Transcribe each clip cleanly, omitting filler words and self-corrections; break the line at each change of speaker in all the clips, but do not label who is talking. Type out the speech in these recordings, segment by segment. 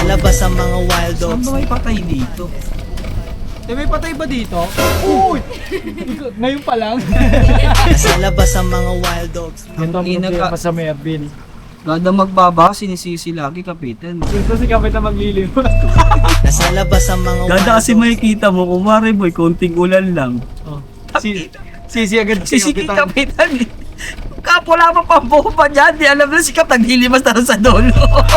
labas ang mga wild
Saan
dogs.
ba may patay dito?
May patay ba dito? Uy! Ngayon pa lang.
Nasa labas ang mga wild dogs.
Ito ang problema sa Mervin.
Kada magbaba, sinisisi lagi, kapitan.
Ito si Kapitan magliliwas.
Nasa labas ang mga wild
Ganda kasi
dogs.
makikita mo, kumari boy, konting ulan lang.
Oh. Sisi agad si
Sisiki
Kapitan.
kapitan eh. Kap, wala pa pambuho pa dyan. Di alam na si Kap, naglilimas na rin sa dulo.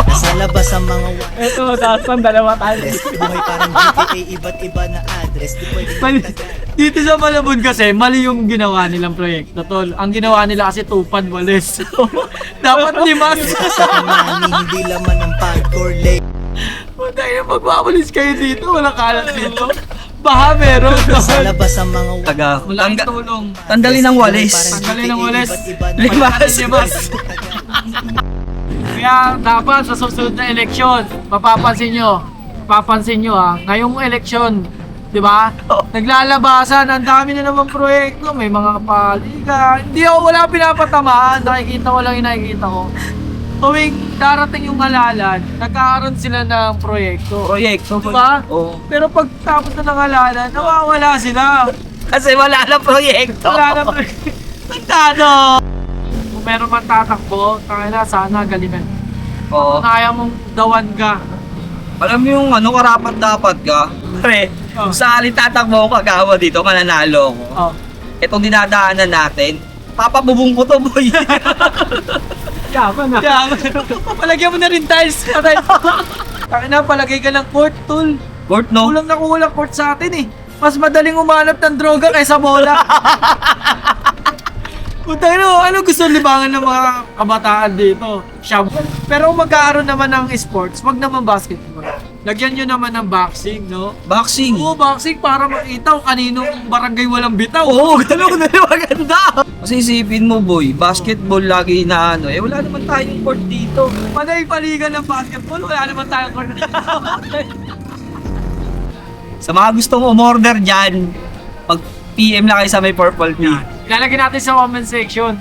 Nasa labas ang mga wild
Ito, taas ng dalawa tayo.
dogs. Buhay parang GTA, iba't iba na address. Di pwedeng
Dito sa Malabon kasi, mali yung ginawa nilang proyekto, tol. Ang ginawa nila kasi tupad walis. Dapat limas.
sa kamani, hindi laman ng pagcore late.
Matay na magwawalis kayo dito, walang kalat dito. Baha meron.
Nasa labas ang mga wild
Taga,
Walang tulong.
tanggalin ng walis.
Tanggalin ng walis.
Limas.
Limas. Kaya dapat sa susunod na eleksyon, papapansin nyo ha, ngayong eleksyon, di ba? Naglalabasan, ang dami na naman proyekto, may mga paliga. Hindi ako wala pinapatamaan, nakikita ko lang yung nakikita ko. Tuwing darating yung halalan, nagkakaroon sila ng proyekto.
Proyekto.
Diba?
Oo.
Pero pag tapos na ng halalan, nawawala sila.
Kasi wala na proyekto.
Wala na Nagtano! Kung meron man tatakbo, tangina sana galingan.
Oo.
Kung kaya mong dawan ka.
Alam mo yung ano, karapat dapat ka. Pre,
Oh.
sa alin tatakbo ko kagawa dito, mananalo ko.
Oh.
Itong dinadaanan natin, papabubong ko to boy.
Yaman na. Palagyan mo na rin tiles. Tangina, palagay ka ng court, tol.
Court no?
Kulang na kulang court sa atin eh. Mas madaling umanap ng droga kaysa bola. Putang ina, ano gusto libangan ng mga kabataan dito? Siyam. Pero kung magkakaroon naman ng sports, wag naman basketball. Lagyan nyo naman ng boxing, no?
Boxing.
Oo, boxing para makita kung kaninong barangay walang bitaw.
Oo, ganun na maganda. Kasi isipin mo boy, basketball lagi na ano, wala naman tayong court dito.
Panay paligan ng basketball, wala naman tayong court dito.
Sa mga gustong umorder dyan, mag PM lang kayo sa may purple tea.
Ilalagay natin sa comment section.